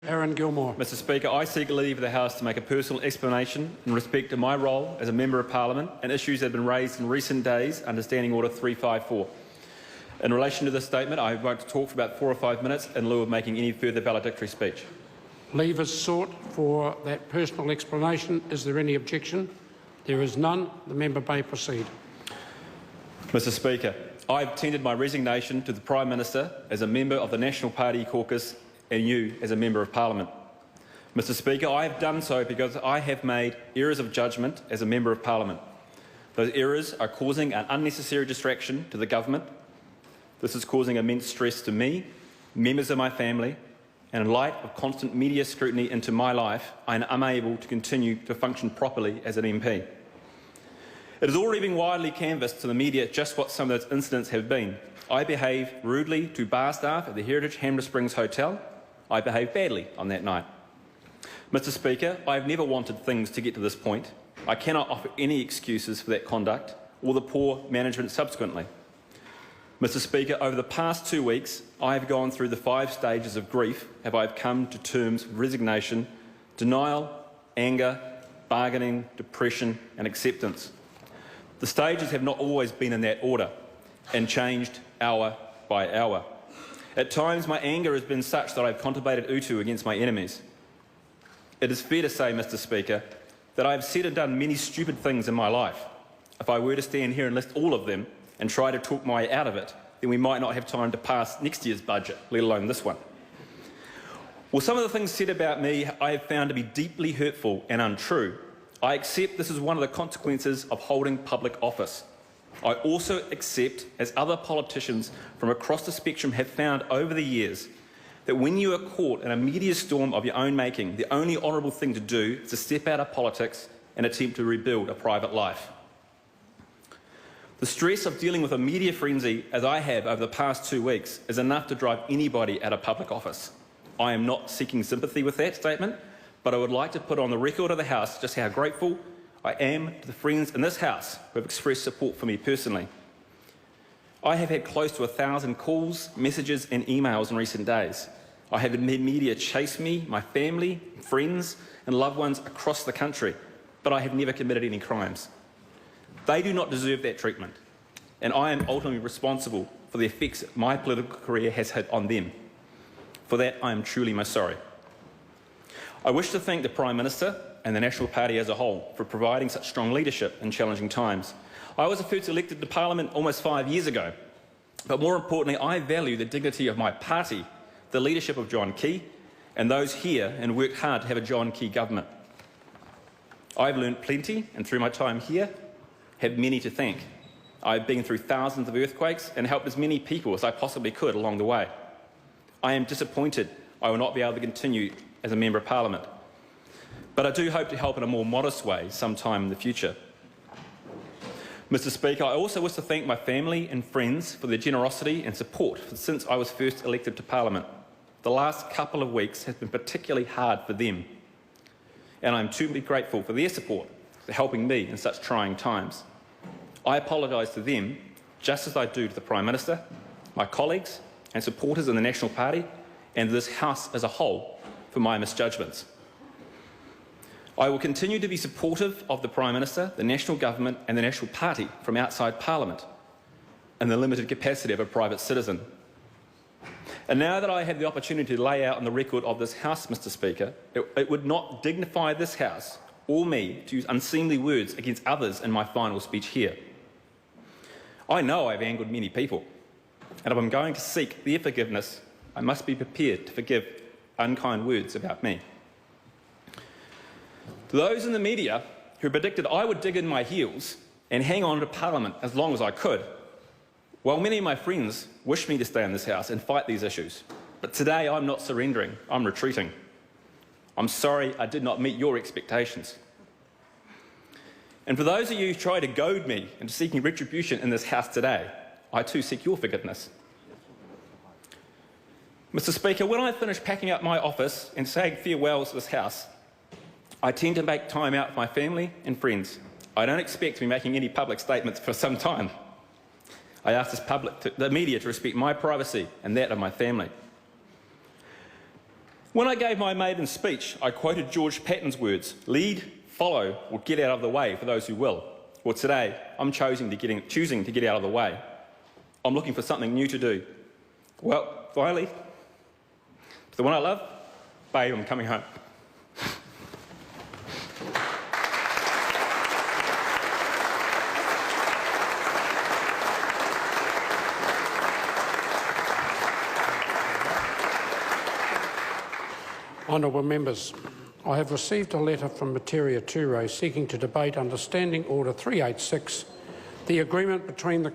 Aaron Gilmore. Mr Speaker, I seek leave of the House to make a personal explanation in respect to my role as a Member of Parliament and issues that have been raised in recent days under Standing Order 354. In relation to this statement, I won't talk for about 4 or 5 minutes in lieu of making any further valedictory speech. Leave is sought for that personal explanation. Is there any objection? There is none. The member may proceed. Mr Speaker, I have tendered my resignation to the Prime Minister as a member of the National Party caucus and you as a Member of Parliament. Mr Speaker, I have done so because I have made errors of judgment as a Member of Parliament. Those errors are causing an unnecessary distraction to the government. This is causing immense stress to me, members of my family, and in light of constant media scrutiny into my life, I am unable to continue to function properly as an MP. It has already been widely canvassed to the media just what some of those incidents have been. I behaved rudely to bar staff at the Heritage Hammer Springs Hotel. I behaved badly on that night. Mr Speaker, I have never wanted things to get to this point. I cannot offer any excuses for that conduct or the poor management subsequently. Mr Speaker, over the past 2 weeks, I have gone through the 5 stages of grief as I have come to terms with resignation, denial, anger, bargaining, depression and acceptance. The stages have not always been in that order and changed hour by hour. At times, my anger has been such that I have contemplated utu against my enemies. It is fair to say, Mr Speaker, that I have said and done many stupid things in my life. If I were to stand here and list all of them and try to talk my way out of it, then we might not have time to pass next year's budget, let alone this one. Well, some of the things said about me I have found to be deeply hurtful and untrue. I accept this is one of the consequences of holding public office. I also accept, as other politicians from across the spectrum have found over the years, that when you are caught in a media storm of your own making, the only honourable thing to do is to step out of politics and attempt to rebuild a private life. The stress of dealing with a media frenzy, as I have over the past 2 weeks, is enough to drive anybody out of public office. I am not seeking sympathy with that statement, but I would like to put on the record of the House just how grateful I am to the friends in this House who have expressed support for me personally. I have had close to 1,000 calls, messages and emails in recent days. I have had media chase me, my family, friends and loved ones across the country, but I have never committed any crimes. They do not deserve that treatment, and I am ultimately responsible for the effects my political career has had on them. For that, I am truly most sorry. I wish to thank the Prime Minister and the National Party as a whole for providing such strong leadership in challenging times. I was first elected to Parliament almost 5 years ago, but more importantly, I value the dignity of my party, the leadership of John Key, and those here and worked hard to have a John Key government. I've learned plenty, and through my time here, have many to thank. I've been through thousands of earthquakes and helped as many people as I possibly could along the way. I am disappointed I will not be able to continue as a Member of Parliament, but I do hope to help in a more modest way sometime in the future. Mr Speaker, I also wish to thank my family and friends for their generosity and support since I was first elected to Parliament. The last couple of weeks have been particularly hard for them, and I'm truly grateful for their support for helping me in such trying times. I apologise to them, just as I do to the Prime Minister, my colleagues and supporters in the National Party and this House as a whole for my misjudgments. I will continue to be supportive of the Prime Minister, the National Government and the National Party from outside Parliament in the limited capacity of a private citizen. And now that I have the opportunity to lay out on the record of this House, Mr Speaker, it would not dignify this House or me to use unseemly words against others in my final speech here. I know I've angered many people, and if I'm going to seek their forgiveness, I must be prepared to forgive unkind words about me. To those in the media who predicted I would dig in my heels and hang on to Parliament as long as I could, while many of my friends wish me to stay in this House and fight these issues, but today I'm not surrendering, I'm retreating. I'm sorry I did not meet your expectations. And for those of you who try to goad me into seeking retribution in this House today, I too seek your forgiveness. Mr Speaker, when I finish packing up my office and saying farewells to this House, I tend to make time out for my family and friends. I don't expect to be making any public statements for some time. I ask the media to respect my privacy and that of my family. When I gave my maiden speech, I quoted George Patton's words, lead, follow, or get out of the way for those who will. Well, today, I'm choosing to get out of the way. I'm looking for something new to do. Well, finally, to the one I love, babe, I'm coming home. Honourable members, I have received a letter from Materia Ture seeking to debate Understanding Order 386, the agreement between the